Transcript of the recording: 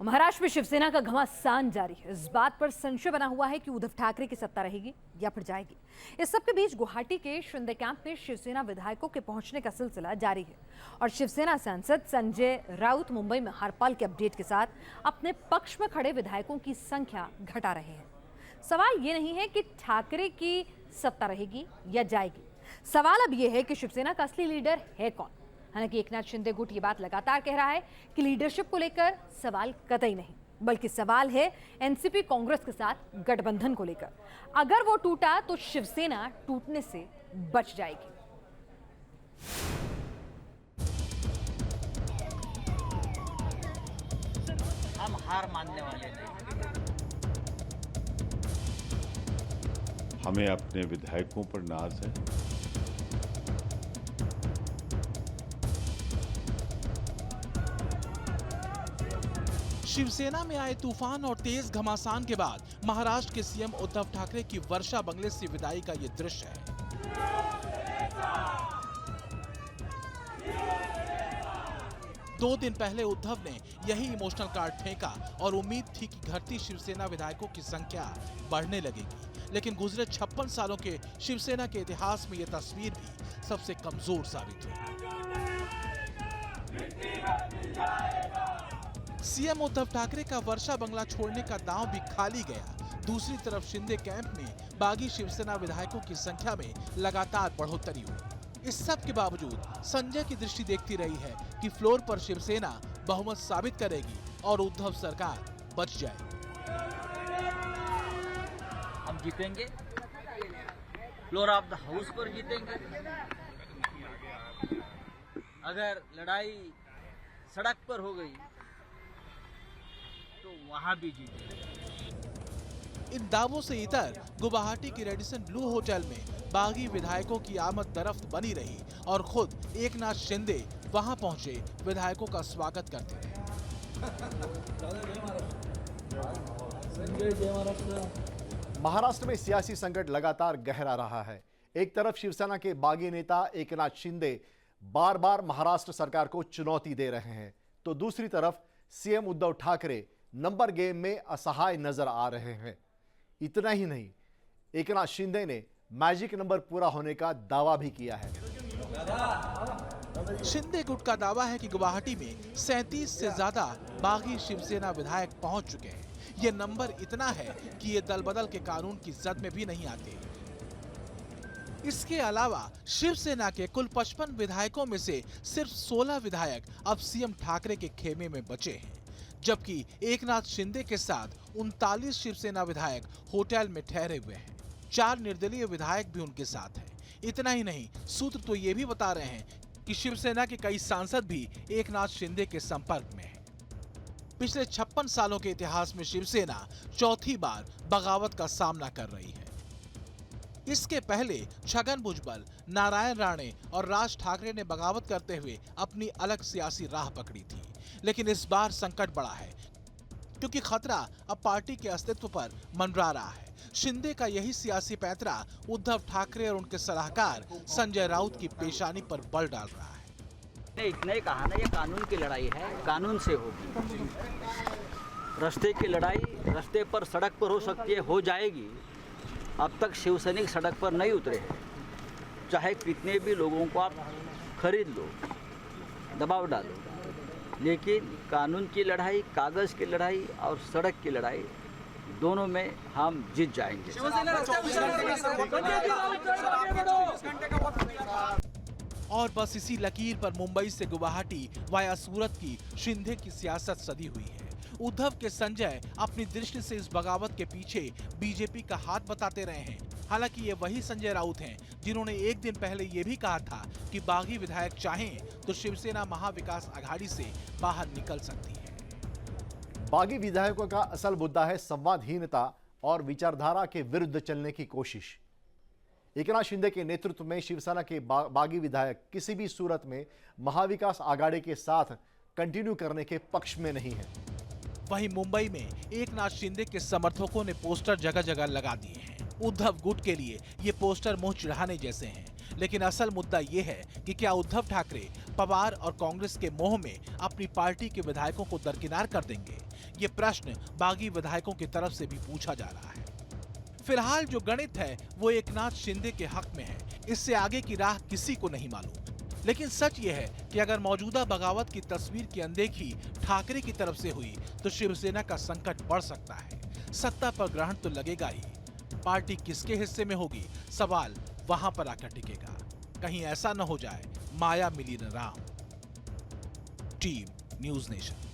महाराष्ट्र में शिवसेना का घमासान जारी है। इस बात पर संशय बना हुआ है कि उद्धव ठाकरे की सत्ता रहेगी या फिर जाएगी। इस सबके बीच गुवाहाटी के शिंदे कैंप में शिवसेना विधायकों के पहुंचने का सिलसिला जारी है और शिवसेना सांसद संजय राउत मुंबई में हर पल के अपडेट के साथ अपने पक्ष में खड़े विधायकों की संख्या घटा रहे हैं। सवाल ये नहीं है कि ठाकरे की सत्ता रहेगी या जाएगी, सवाल अब यह है कि शिवसेना का असली लीडर है कौन। हालांकि एकनाथ शिंदे गुट ये बात लगातार कह रहा है कि लीडरशिप को लेकर सवाल कतई नहीं, बल्कि सवाल है एनसीपी कांग्रेस के साथ गठबंधन को लेकर। अगर वो टूटा तो शिवसेना टूटने से बच जाएगी। हम हार मानने वाले नहीं। हमें अपने विधायकों पर नाज है। शिवसेना में आए तूफान और तेज घमासान के बाद महाराष्ट्र के सीएम उद्धव ठाकरे की वर्षा बंगले से विदाई का ये दृश्य है। दो दिन पहले उद्धव ने यही इमोशनल कार्ड फेंका और उम्मीद थी कि घटती शिवसेना विधायकों की संख्या बढ़ने लगेगी, लेकिन गुजरे 56 सालों के शिवसेना के इतिहास में यह तस्वीर भी सबसे कमजोर साबित हुई। सीएम उद्धव ठाकरे का वर्षा बंगला छोड़ने का दांव भी खाली गया। दूसरी तरफ शिंदे कैंप में बागी शिवसेना विधायकों की संख्या में लगातार बढ़ोतरी हुई। इस सब के बावजूद संजय की दृष्टि देखती रही है कि फ्लोर पर शिवसेना बहुमत साबित करेगी और उद्धव सरकार बच जाएगी। हम जीतेंगे, फ्लोर ऑफ द हाउस पर जीतेंगे। अगर लड़ाई सड़क पर हो गई तो वहां भी जीतेंगे। इन दावों से इतर गुवाहाटी के रेडिसन ब्लू होटल में बागी विधायकों की आमद दरफ्त बनी रही और खुद एकनाथ शिंदे वहां पहुंचे विधायकों का स्वागत करते रहे। महाराष्ट्र में सियासी संकट लगातार गहरा रहा है। एक तरफ शिवसेना के बागी नेता एकनाथ शिंदे बार बार महाराष्ट्र सरकार को चुनौती दे रहे हैं, तो दूसरी तरफ CM Uddhav Thackeray number game में असहाय नजर आ रहे हैं। इतना ही नहीं, एकनाथ शिंदे ने मैजिक नंबर पूरा होने का दावा भी किया है। शिंदे गुट का दावा है कि गुवाहाटी में 37 से ज्यादा बागी शिवसेना विधायक पहुंच चुके हैं। ये नंबर इतना है कि ये दल बदल के कानून की जद में भी नहीं आते। इसके अलावा शिवसेना के कुल 55 विधायकों में से सिर्फ 16 विधायक अब सीएम ठाकरे के खेमे में बचे हैं, जबकि एकनाथ शिंदे के साथ 39 शिवसेना विधायक होटल में ठहरे हुए हैं। 4 निर्दलीय विधायक भी उनके साथ हैं। इतना ही नहीं, सूत्र तो ये भी बता रहे हैं कि शिवसेना के कई सांसद भी एकनाथ शिंदे के संपर्क में हैं। पिछले 56 सालों के इतिहास में शिवसेना चौथी बार बगावत का सामना कर रही है। इसके पहले छगन भुजबल, नारायण राणे और राज ठाकरे ने बगावत करते हुए अपनी अलग सियासी राह पकड़ी थी, लेकिन इस बार संकट बड़ा है क्योंकि खतरा अब पार्टी के अस्तित्व पर मंडरा रहा है। शिंदे का यही सियासी पैंतरा उद्धव ठाकरे और उनके सलाहकार संजय राउत की पेशानी पर बल डाल रहा है। इतना ही कहा ना, ये कानून की लड़ाई है, कानून से होगी। रास्ते की लड़ाई रास्ते पर, सड़क पर हो सकती है, हो जाएगी। अब तक शिवसैनिक सड़क पर नहीं उतरे हैं। चाहे कितने भी लोगों को आप खरीद लो, दबाव डालो, लेकिन कानून की लड़ाई, कागज की लड़ाई और सड़क की लड़ाई, दोनों में हम जीत जाएंगे। और बस इसी लकीर पर मुंबई से गुवाहाटी वाया सूरत की शिंदे की सियासत सदी हुई है। उद्धव के संजय अपनी दृष्टि से इस बगावत के पीछे बीजेपी का हाथ बताते रहे हैं। हालांकि ये वही संजय राउत हैं जिन्होंने एक दिन पहले ये भी कहा था कि बागी विधायक चाहें तो शिवसेना महाविकास आघाड़ी से बाहर निकल सकती है। बागी विधायकों का असल मुद्दा है संवादहीनता और विचारधारा के विरुद्ध चलने की कोशिश। एकनाथ शिंदे के नेतृत्व में शिवसेना के बागी विधायक किसी भी सूरत में महाविकास आघाड़ी के साथ कंटिन्यू करने के पक्ष में नहीं है। वहीं मुंबई में एकनाथ शिंदे के समर्थकों ने पोस्टर जगह जगह लगा दिए हैं। उद्धव गुट के लिए ये पोस्टर मुंह चिढ़ाने जैसे हैं, लेकिन असल मुद्दा ये है कि क्या उद्धव ठाकरे पवार और कांग्रेस के मोह में अपनी पार्टी के विधायकों को दरकिनार कर देंगे, ये प्रश्न बागी विधायकों की तरफ से भी पूछा जा रहा है। फिलहाल जो गणित है वो एकनाथ शिंदे के हक में है, इससे आगे की राह किसी को नहीं मालूम। लेकिन सच ये है कि अगर मौजूदा बगावत की तस्वीर की अनदेखी ठाकरे की तरफ से हुई तो शिवसेना का संकट बढ़ सकता है। सत्ता पर ग्रहण तो लगेगा ही, पार्टी किसके हिस्से में होगी, सवाल वहां पर आकर टिकेगा। कहीं ऐसा न हो जाए माया मिली न राम। Team news nation.